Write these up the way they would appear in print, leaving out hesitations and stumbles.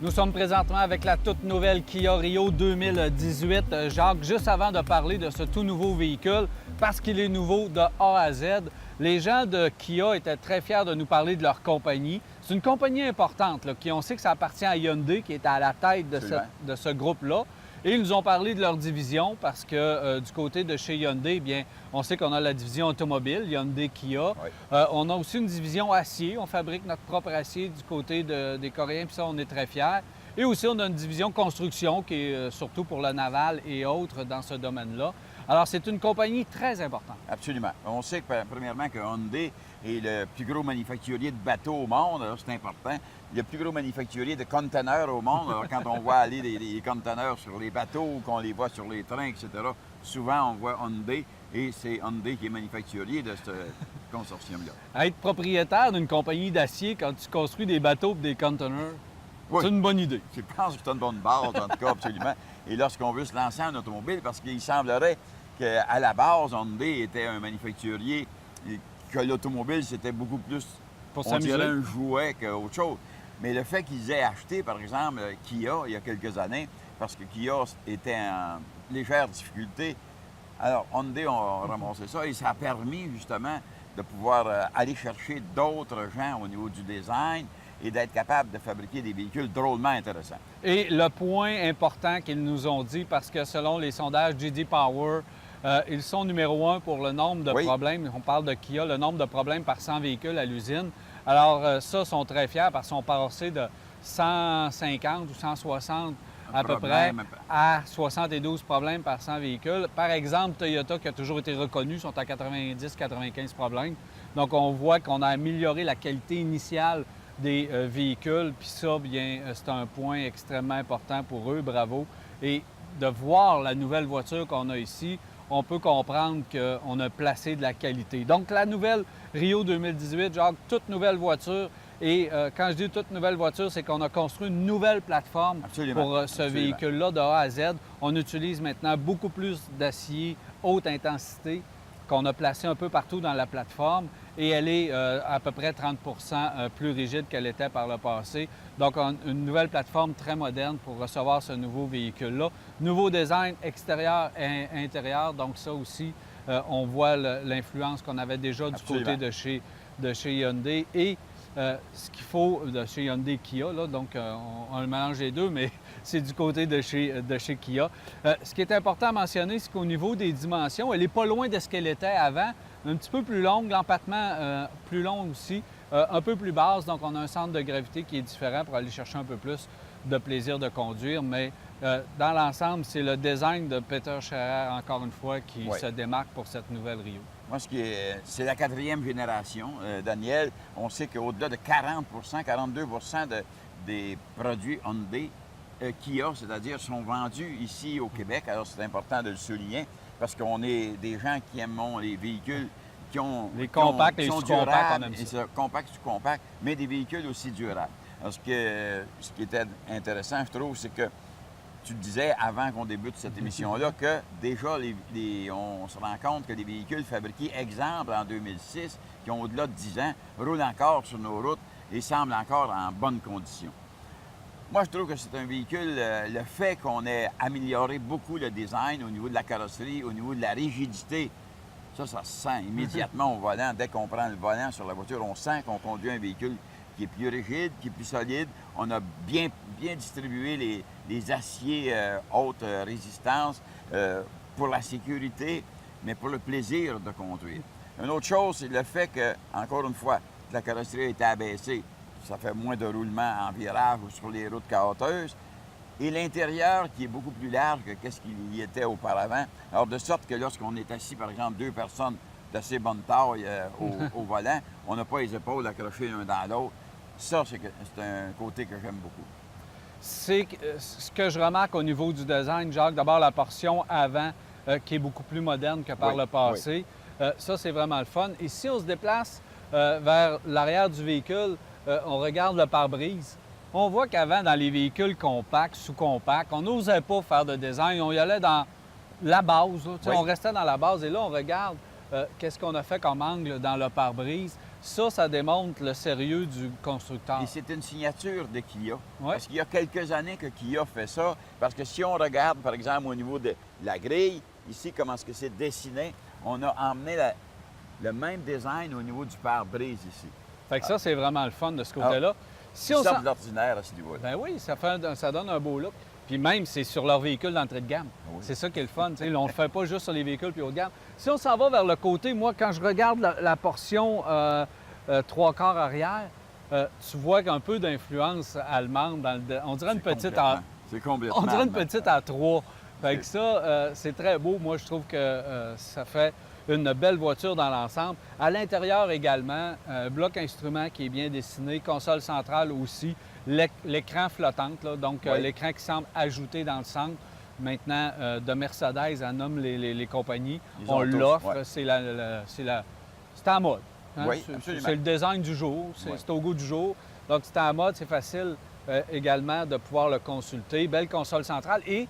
Nous sommes présentement avec la toute nouvelle Kia Rio 2018. Jacques, juste avant de parler de ce tout nouveau véhicule, parce qu'il est nouveau de A à Z, les gens de Kia étaient très fiers de nous parler de leur compagnie. C'est une compagnie importante, là, qui on sait que ça appartient à Hyundai, qui est à la tête de ce groupe-là. Et ils nous ont parlé de leur division parce que du côté de chez Hyundai, bien, on sait qu'on a la division automobile, Hyundai Kia. Oui. On a aussi une division acier. On fabrique notre propre acier du côté des Coréens, puis ça, on est très fiers. Et aussi, on a une division construction qui est surtout pour le naval et autres dans ce domaine-là. Alors, c'est une compagnie très importante. Absolument. On sait que, premièrement, que Hyundai est le plus gros manufacturier de bateaux au monde. Alors, c'est important. Le plus gros manufacturier de conteneurs au monde. Alors, quand on voit aller les conteneurs sur les bateaux ou qu'on les voit sur les trains, etc., souvent, on voit Hyundai et c'est Hyundai qui est manufacturier de ce consortium-là. Être propriétaire d'une compagnie d'acier quand tu construis des bateaux et des conteneurs, Oui. c'est une bonne idée. Je pense que c'est une bonne base, en tout cas, absolument. Et lorsqu'on veut se lancer en automobile, parce qu'il semblerait qu'à la base, Hyundai était un manufacturier et que l'automobile, c'était beaucoup plus, Pour on s'amuser. dirait, un jouet qu'autre chose. Mais le fait qu'ils aient acheté, par exemple, Kia, il y a quelques années, parce que Kia était en légère difficulté, alors Hyundai a ramassé ça et ça a permis, justement, de pouvoir aller chercher d'autres gens au niveau du design et d'être capable de fabriquer des véhicules drôlement intéressants. Et le point important qu'ils nous ont dit, parce que selon les sondages J.D. Power, ils sont numéro 1 pour le nombre de Oui. problèmes. On parle de Kia, le nombre de problèmes par 100 véhicules à l'usine. Alors ça, ils sont très fiers parce qu'ils sont passés de 150 ou 160 à peu près à 72 problèmes par 100 véhicules. Par exemple, Toyota, qui a toujours été reconnu, sont à 90-95 problèmes. Donc, on voit qu'on a amélioré la qualité initiale des véhicules. Puis ça, bien, c'est un point extrêmement important pour eux. Bravo. Et de voir la nouvelle voiture qu'on a ici, on peut comprendre qu'on a placé de la qualité. Donc, la nouvelle Rio 2018, genre toute nouvelle voiture. Et quand je dis toute nouvelle voiture, c'est qu'on a construit une nouvelle plateforme Absolument. pour ce Absolument. véhicule-là de A à Z. On utilise maintenant beaucoup plus d'acier haute intensité qu'on a placé un peu partout dans la plateforme et elle est à peu près 30 plus rigide qu'elle était par le passé. Donc, une nouvelle plateforme très moderne pour recevoir ce nouveau véhicule-là. Nouveau design extérieur et intérieur. Donc, ça aussi, on voit l'influence qu'on avait déjà du Absolument. côté de chez Hyundai. Et ce qu'il faut de chez Hyundai Kia, là, donc on le mélange les deux, mais c'est du côté de chez Kia. Ce qui est important à mentionner, c'est qu'au niveau des dimensions, elle n'est pas loin de ce qu'elle était avant, un petit peu plus longue, l'empattement plus long aussi, un peu plus basse, donc on a un centre de gravité qui est différent pour aller chercher un peu plus de plaisir de conduire, mais dans l'ensemble, c'est le design de Peter Scherer, encore une fois, qui Oui. se démarque pour cette nouvelle Rio. Moi, c'est la 4e génération, Daniel. On sait qu'au-delà de 40 42 des produits Hyundai Kia, c'est-à-dire, sont vendus ici au Québec. Alors, c'est important de le souligner parce qu'on est des gens qui aiment les véhicules qui ont... Les compacts, qui les sont sous-compacts, durables, on aime ça. et ça, compacts, sous-compacts, mais des véhicules aussi durables. Parce que ce qui était intéressant, je trouve, c'est que tu disais avant qu'on débute cette émission-là que déjà, on se rend compte que les véhicules fabriqués, exemple, en 2006, qui ont au-delà de 10 ans, roulent encore sur nos routes et semblent encore en bonnes conditions. Moi, je trouve que c'est un véhicule, le fait qu'on ait amélioré beaucoup le design au niveau de la carrosserie, au niveau de la rigidité, ça se sent immédiatement au volant. Dès qu'on prend le volant sur la voiture, on sent qu'on conduit un véhicule qui est plus rigide, qui est plus solide. On a bien distribué les aciers haute résistance pour la sécurité, mais pour le plaisir de conduire. Une autre chose, c'est le fait que, encore une fois, la carrosserie a été abaissée. Ça fait moins de roulement en virage ou sur les routes caoteuses. Et l'intérieur qui est beaucoup plus large que ce qu'il y était auparavant. Alors, de sorte que lorsqu'on est assis, par exemple, 2 personnes d'assez bonne taille au volant, on n'a pas les épaules accrochées l'un dans l'autre. Ça, c'est un côté que j'aime beaucoup. C'est ce que je remarque au niveau du design, Jacques. D'abord, la portion avant, qui est beaucoup plus moderne que par Oui, le passé. Ça, c'est vraiment le fun. Et si on se déplace vers l'arrière du véhicule, on regarde le pare-brise. On voit qu'avant, dans les véhicules compacts, sous-compacts, on n'osait pas faire de design. On y allait dans la base. Là. Oui. On restait dans la base. Et là, on regarde qu'est-ce qu'on a fait comme angle dans le pare-brise. Ça démontre le sérieux du constructeur. Et c'est une signature de Kia. Ouais. Parce qu'il y a quelques années que Kia fait ça. Parce que si on regarde, par exemple, au niveau de la grille, ici, comment est-ce que c'est dessiné, on a emmené le même design au niveau du pare-brise ici. Fait que ça, c'est vraiment le fun de ce côté-là. Si on sort de l'ordinaire à ce niveau-là. Ben oui, ça donne un beau look. Puis même, c'est sur leur véhicule d'entrée de gamme. Oui. C'est ça qui est le fun. On ne le fait pas juste sur les véhicules plus haut de gamme. Si on s'en va vers le côté, moi, quand je regarde la portion trois quarts arrière, tu vois un peu d'influence allemande. On dirait une petite C'est complètement. On dirait une petite A3. Fait que ça, c'est très beau. Moi, je trouve que ça fait une belle voiture dans l'ensemble. À l'intérieur également, bloc instrument qui est bien dessiné, console centrale aussi, l'écran flottante, là, donc Oui. l'écran qui semble ajouté dans le centre. Maintenant, de Mercedes, elle nomme les compagnies. Ils On ont tous, l'offre, ouais. c'est en mode. Hein? Oui, C'est absolument. le design du jour, c'est Oui. au goût du jour. Donc, c'est en mode, c'est facile également de pouvoir le consulter. Belle console centrale. Et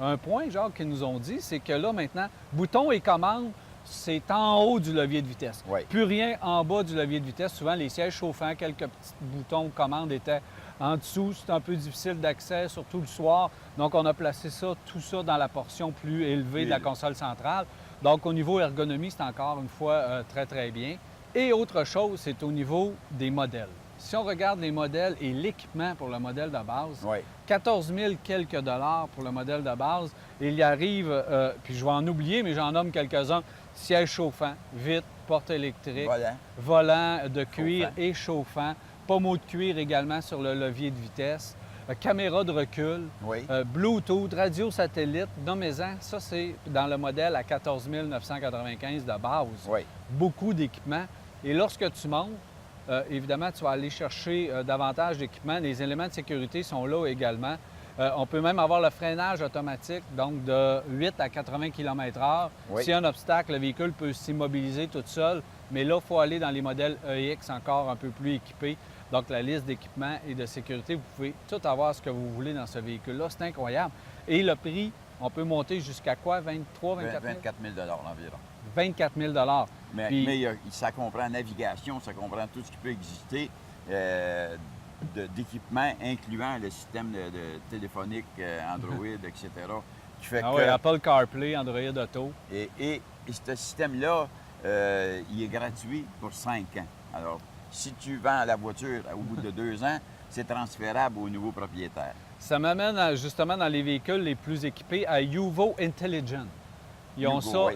un point, Jacques, qu'ils nous ont dit, c'est que là, maintenant, bouton et commande, c'est en haut du levier de vitesse. Oui. Plus rien en bas du levier de vitesse. Souvent, les sièges chauffants, quelques petits boutons de commande étaient en dessous. C'est un peu difficile d'accès, surtout le soir. Donc, on a placé tout ça dans la portion plus élevée de la console centrale. Donc, au niveau ergonomie, c'est encore une fois très, très bien. Et autre chose, c'est au niveau des modèles. Si on regarde les modèles et l'équipement pour le modèle de base, Oui. 14 000 quelques dollars pour le modèle de base. Il y arrive, puis je vais en oublier, mais j'en nomme quelques-uns. Siège chauffant, vitre, porte électrique, volant de cuir Chauffant. et chauffant, pommeau de cuir également sur le levier de vitesse, caméra de recul, Oui. Bluetooth, radio satellite, nommez-en. Ça, c'est dans le modèle à 14 995 de base. Oui. Beaucoup d'équipements. Et lorsque tu montes, évidemment, tu vas aller chercher davantage d'équipements. Les éléments de sécurité sont là également. On peut même avoir le freinage automatique, donc de 8 à 80 km/h. Oui. S'il y a un obstacle, le véhicule peut s'immobiliser tout seul. Mais là, il faut aller dans les modèles EX encore un peu plus équipés. Donc, la liste d'équipements et de sécurité, vous pouvez tout avoir ce que vous voulez dans ce véhicule-là. C'est incroyable. Et le prix, on peut monter jusqu'à quoi? 23 000, 24 000? 24 000 environ. 24 000 Mais, Puis- mais ça comprend navigation, ça comprend tout ce qui peut exister d'équipement, incluant le système de téléphonique, Android, etc. Qui fait Ah que... oui, Apple CarPlay, Android Auto. Et ce système-là, il est gratuit pour 5 ans. Alors, si tu vends la voiture au bout de 2 ans, c'est transférable au nouveau propriétaire. Ça m'amène justement dans les véhicules les plus équipés à Yuvo Intelligent. Ils ont Yugo, ça, oui.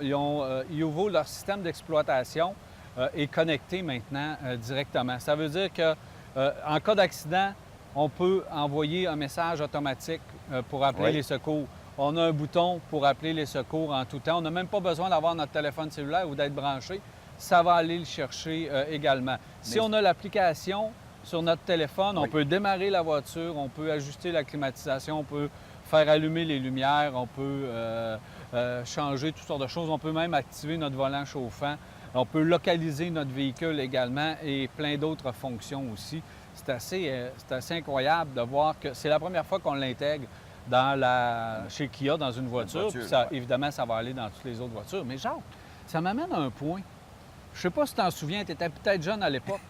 ils ont Yuvo, leur système d'exploitation est connecté maintenant directement. Ça veut dire que en cas d'accident, on peut envoyer un message automatique pour appeler Oui. les secours. On a un bouton pour appeler les secours en tout temps. On n'a même pas besoin d'avoir notre téléphone cellulaire ou d'être branché. Ça va aller le chercher également. Si Mais- on a l'application sur notre téléphone, on Oui. peut démarrer la voiture, on peut ajuster la climatisation, on peut faire allumer les lumières, on peut changer toutes sortes de choses. On peut même activer notre volant chauffant. On peut localiser notre véhicule également et plein d'autres fonctions aussi. C'est assez incroyable de voir que c'est la première fois qu'on l'intègre chez Kia dans une voiture. voiture, Puis ça, ouais. évidemment, ça va aller dans toutes les autres voitures. Mais Jacques, ça m'amène à un point. Je sais pas si tu t'en souviens, tu étais peut-être jeune à l'époque,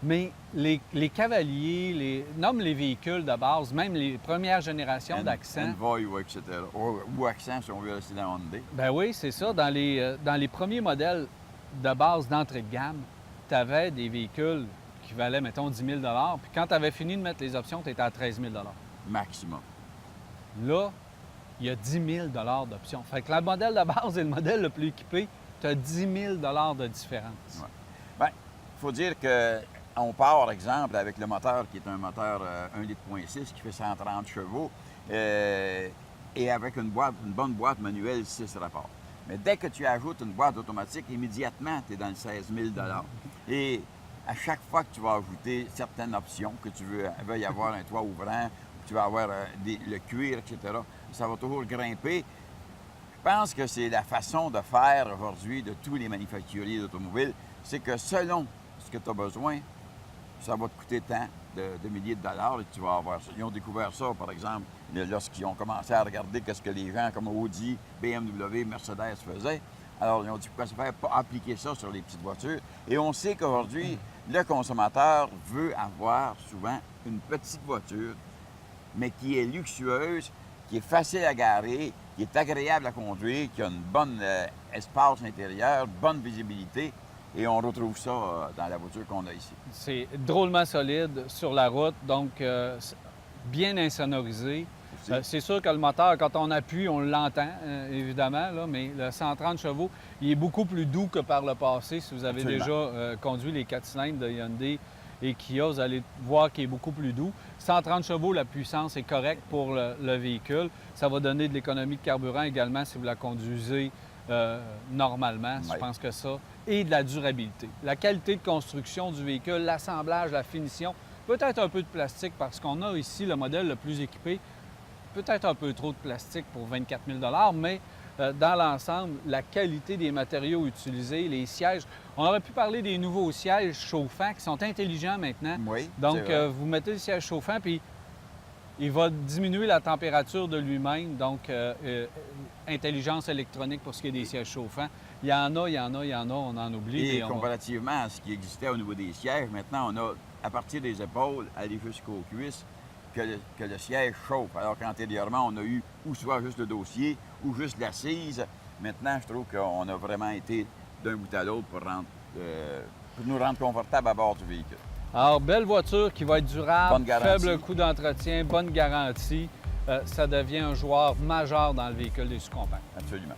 mais les cavaliers, nomme les véhicules de base, même les premières générations d'Accent. Envoy ou etc. Ou Accent, si on veut rester dans Hyundai. Ben oui, c'est ça. Dans les premiers modèles de base d'entrée de gamme, tu avais des véhicules qui valaient, mettons, 10 000 puis quand tu avais fini de mettre les options, tu étais à 13 000 Maximum. Là, il y a 10 000 d'options. Fait que le modèle de base et le modèle le plus équipé, tu as 10 000 de différence. Ouais. Bien, il faut dire qu'on part, par exemple, avec le moteur qui est un moteur 1,6 litre qui fait 130 chevaux et avec une bonne boîte manuelle 6 rapports. Mais dès que tu ajoutes une boîte automatique, immédiatement, tu es dans le 16 000 Et à chaque fois que tu vas ajouter certaines options, que tu veuilles avoir un toit ouvrant, que tu vas avoir le cuir, etc., ça va toujours grimper. Je pense que c'est la façon de faire aujourd'hui de tous les manufacturiers d'automobiles. C'est que selon ce que tu as besoin, ça va te coûter tant de milliers de dollars et tu vas avoir ça. Ils ont découvert ça, par exemple, lorsqu'ils ont commencé à regarder ce que les gens comme Audi, BMW, Mercedes faisaient. Alors, ils ont dit, pourquoi se faire pas appliquer ça sur les petites voitures? Et on sait qu'aujourd'hui, le consommateur veut avoir souvent une petite voiture, mais qui est luxueuse, qui est facile à garer, qui est agréable à conduire, qui a une bonne espace intérieur, bonne visibilité. Et on retrouve ça dans la voiture qu'on a ici. C'est drôlement solide sur la route, donc bien insonorisé. C'est sûr que le moteur, quand on appuie, on l'entend, évidemment, là, mais le 130 chevaux, il est beaucoup plus doux que par le passé. Si vous avez déjà conduit les 4 cylindres de Hyundai et Kia, vous allez voir qu'il est beaucoup plus doux. 130 chevaux, la puissance est correcte pour le véhicule. Ça va donner de l'économie de carburant également si vous la conduisez normalement, je pense que ça, et de la durabilité. La qualité de construction du véhicule, l'assemblage, la finition, peut-être un peu de plastique parce qu'on a ici le modèle le plus équipé, peut-être un peu trop de plastique pour 24 000 $, mais dans l'ensemble, la qualité des matériaux utilisés, les sièges. On aurait pu parler des nouveaux sièges chauffants qui sont intelligents maintenant. Oui, donc, vous mettez le siège chauffant, puis il va diminuer la température de lui-même, donc intelligence électronique pour ce qui est des sièges chauffants. Il y en a, on en oublie. Et comparativement à ce qui existait au niveau des sièges, maintenant, on a, à partir des épaules, aller jusqu'aux cuisses, que le siège chauffe. Alors qu'antérieurement, on a eu ou soit juste le dossier ou juste l'assise. Maintenant, je trouve qu'on a vraiment été d'un bout à l'autre pour nous rendre confortables à bord du véhicule. Alors, belle voiture qui va être durable, faible coût d'entretien, bonne garantie. Ça devient un joueur majeur dans le véhicule des sous-compacts. Absolument.